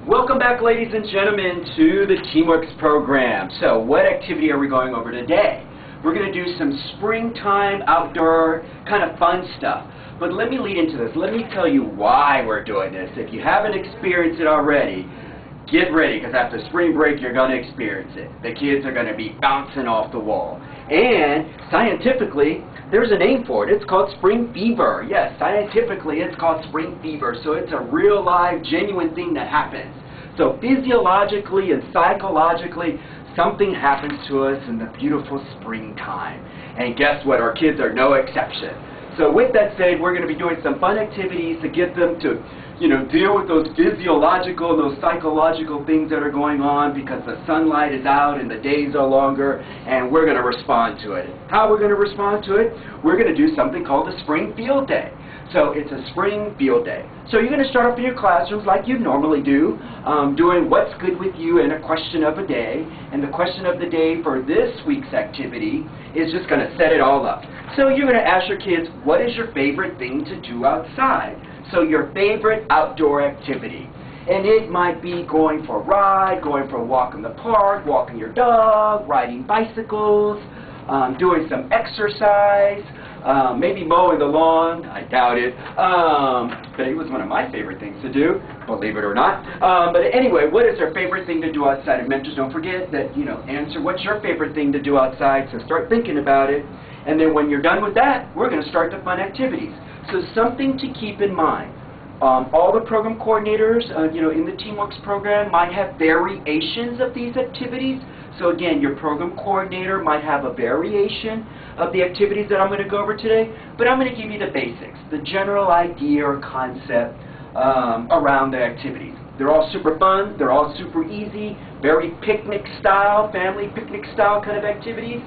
Welcome back, ladies and gentlemen, to the Teamworks program. So what activity are we going over today? We're going to do some springtime outdoor kind of fun stuff. But let me lead into this. Let me tell you why we're doing this. If you haven't experienced it already, get ready, because after spring break you're going to experience it. The kids are going to be bouncing off the wall. And scientifically, there's a name for it. It's called spring fever. Yes, scientifically it's called spring fever. So it's a real live, genuine thing that happens. So physiologically and psychologically, something happens to us in the beautiful springtime. And guess what? Our kids are no exception. So with that said, we're going to be doing some fun activities to get them to, deal with those physiological and those psychological things that are going on because the sunlight is out and the days are longer, and we're going to respond to it. How we're going to respond to it? We're going to do something called a spring field day. So it's a spring field day. So you're going to start off in your classrooms like you normally do, doing what's good with you and a question of a day. And the question of the day for this week's activity is just going to set it all up. So you're going to ask your kids, what is your favorite thing to do outside? So your favorite outdoor activity. And it might be going for a ride, going for a walk in the park, walking your dog, riding bicycles, doing some exercise, maybe mowing the lawn. I doubt it. But it was one of my favorite things to do, believe it or not. But anyway, what is their favorite thing to do outside? And mentors, don't forget that, answer what's your favorite thing to do outside. So start thinking about it. And then when you're done with that, we're going to start the fun activities. So something to keep in mind. All the program coordinators, in the Teamworks program might have variations of these activities. So again, your program coordinator might have a variation of the activities that I'm going to go over today, but I'm going to give you the basics, the general idea or concept around the activities. They're all super fun, they're all super easy, very picnic style, family picnic style kind of activities.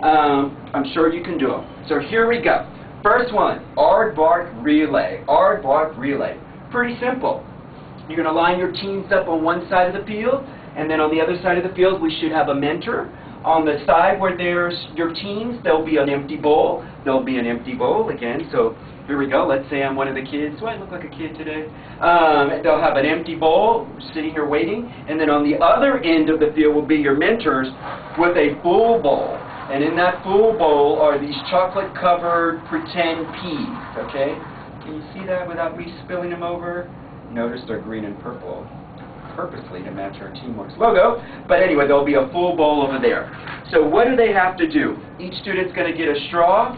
I'm sure you can do them. So here we go. First one, aardvark relay. Aardvark relay. Pretty simple. You're going to line your teams up on one side of the field, and then on the other side of the field we should have a mentor. On the side where there's your teams, there'll be an empty bowl. There'll be an empty bowl again. So here we go. Let's say I'm one of the kids. Do I look like a kid today? They'll have an empty bowl sitting here waiting, and then on the other end of the field will be your mentors with a full bowl. And in that full bowl are these chocolate-covered pretend peas, okay? Can you see that without me spilling them over? Notice they're green and purple, purposely to match our Teamworks logo. But anyway, there'll be a full bowl over there. So what do they have to do? Each student's going to get a straw.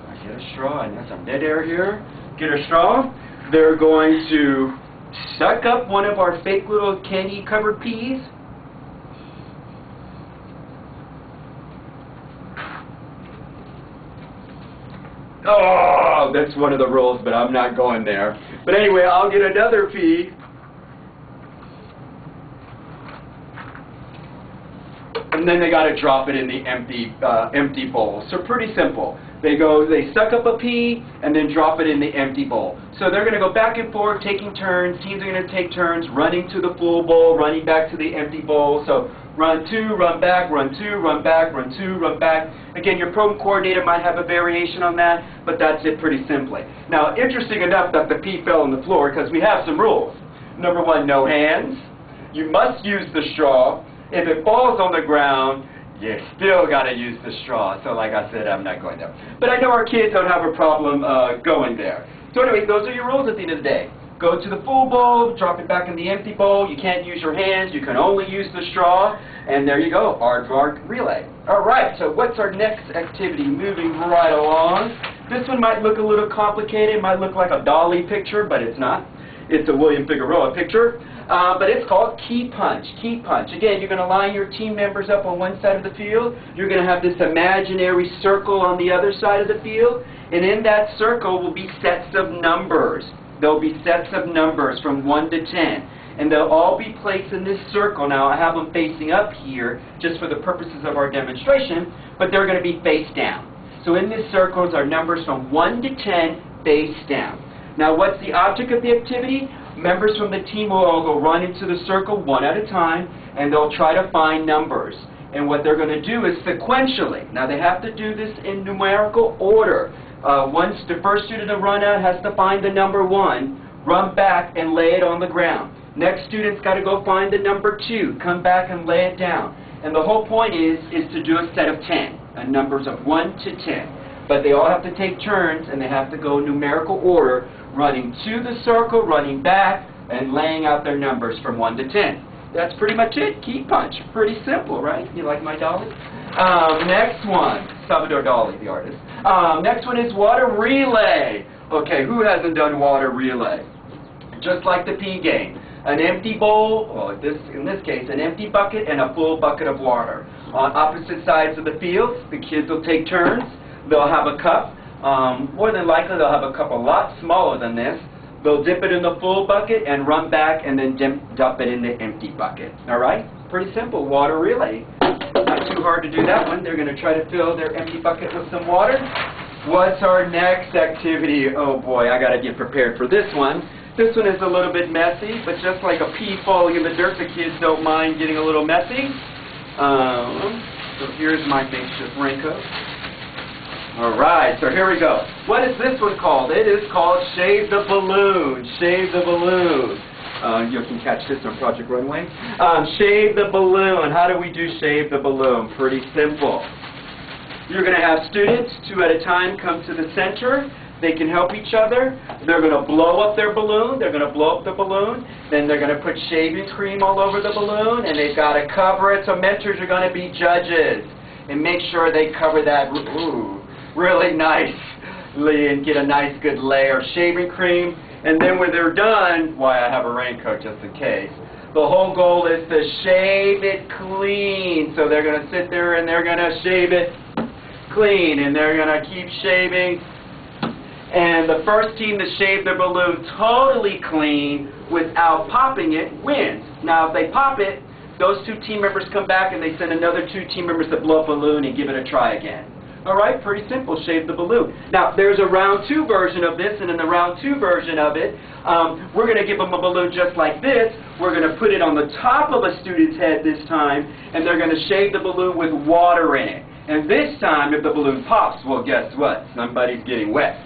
I get a straw, and there's some dead air here. Get a straw. They're going to suck up one of our fake little candy-covered peas. Oh, that's one of the rules, but I'm not going there. But anyway, I'll get another pea. And then they got to drop it in the empty bowl. So pretty simple. They suck up a pea and then drop it in the empty bowl. So they're going to go back and forth, taking turns. Teams are going to take turns, running to the full bowl, running back to the empty bowl. So run two, run back, run two, run back, run two, run back. Again, your program coordinator might have a variation on that, but that's it pretty simply. Now, interesting enough that the pea fell on the floor because we have some rules. Number one, no hands. You must use the straw. If it falls on the ground, you still got to use the straw. So like I said, I'm not going there. But I know our kids don't have a problem going there. So anyway, those are your rules at the end of the day. Go to the full bowl, drop it back in the empty bowl. You can't use your hands. You can only use the straw. And there you go, aardvark relay. All right, so what's our next activity? Moving right along. This one might look a little complicated. It might look like a Dolly picture, but it's not. It's a William Figueroa picture. But it's called key punch. Key punch. Again, you're going to line your team members up on one side of the field. You're going to have this imaginary circle on the other side of the field. And in that circle will be sets of numbers. There'll be sets of numbers from 1 to 10. And they'll all be placed in this circle. Now, I have them facing up here just for the purposes of our demonstration, but they're going to be face down. So in this circles are numbers from 1 to 10 face down. Now, what's the object of the activity? Members from the team will all go run into the circle one at a time, and they'll try to find numbers. And what they're going to do is sequentially. Now, they have to do this in numerical order. The first student to run out has to find the number 1, run back and lay it on the ground. Next student's got to go find the number 2, come back and lay it down. And the whole point is to do a set of 10, numbers of 1 to 10. But they all have to take turns, and they have to go in numerical order, running to the circle, running back, and laying out their numbers from 1 to 10. That's pretty much it. Key punch. Pretty simple, right? You like my dolly? Next one. Salvador Dali, the artist. Next one is water relay. Okay, who hasn't done water relay? Just like the pea game. An empty bowl, well, in this case, an empty bucket and a full bucket of water. On opposite sides of the field, the kids will take turns. They'll have a cup. More than likely, they'll have a cup a lot smaller than this. They'll dip it in the full bucket and run back and then dump it in the empty bucket. All right? Pretty simple. Water relay. Not too hard to do that one. They're going to try to fill their empty bucket with some water. What's our next activity? Oh boy, I got to get prepared for this one. This one is a little bit messy, but just like a pea falling in the dirt, the kids don't mind getting a little messy. So here's my makeshift raincoat. Alright, so here we go. What is this one called? It is called Shave the Balloon. Shave the Balloon. You can catch this on Project Runway. Shave the Balloon. How do we do Shave the Balloon? Pretty simple. You're going to have students, 2 at a time, come to the center. They can help each other. They're going to blow up their balloon. They're going to blow up the balloon. Then they're going to put shaving cream all over the balloon, and they've got to cover it. So mentors are going to be judges. And make sure they cover that really nicely and get a nice good layer of shaving cream. And then when they're done, why I have a raincoat just in case, the whole goal is to shave it clean. So they're going to sit there and they're going to shave it clean. And they're going to keep shaving. And the first team to shave their balloon totally clean without popping it wins. Now if they pop it, those 2 team members come back and they send another 2 team members to blow up a balloon and give it a try again. Alright, pretty simple, shave the balloon. Now there's a round 2 version of this, and in the round 2 version of it, we're going to give them a balloon just like this. We're going to put it on the top of a student's head this time, and they're going to shave the balloon with water in it. And this time, if the balloon pops, well guess what? Somebody's getting wet.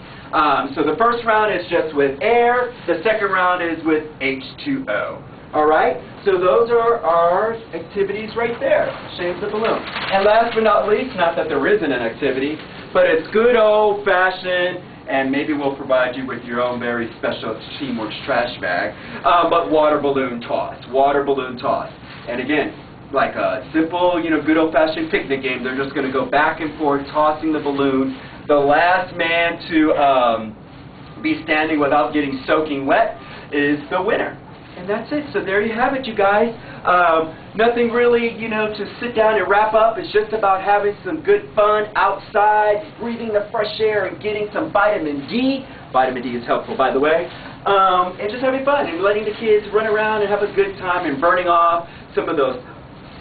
So the first round is just with air, the second round is with H2O. Alright, so those are our activities right there. Shave the balloon. And last but not least, not that there isn't an activity, but it's good old-fashioned, and maybe we'll provide you with your own very special Teamworks trash bag, but water balloon toss. Water balloon toss. And again, like a simple, good old-fashioned picnic game, they're just going to go back and forth tossing the balloon. The last man to be standing without getting soaking wet is the winner. And that's it. So there you have it, you guys. Nothing really, to sit down and wrap up. It's just about having some good fun outside, breathing the fresh air, and getting some vitamin D. Vitamin D is helpful, by the way. And just having fun and letting the kids run around and have a good time and burning off some of those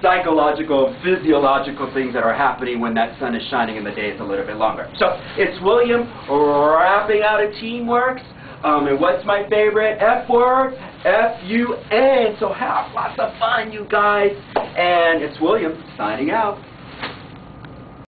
psychological, physiological things that are happening when that sun is shining and the day is a little bit longer. So it's William wrapping out a Teamworks. And what's my favorite F word? F-U-N. So have lots of fun, you guys. And it's William signing out.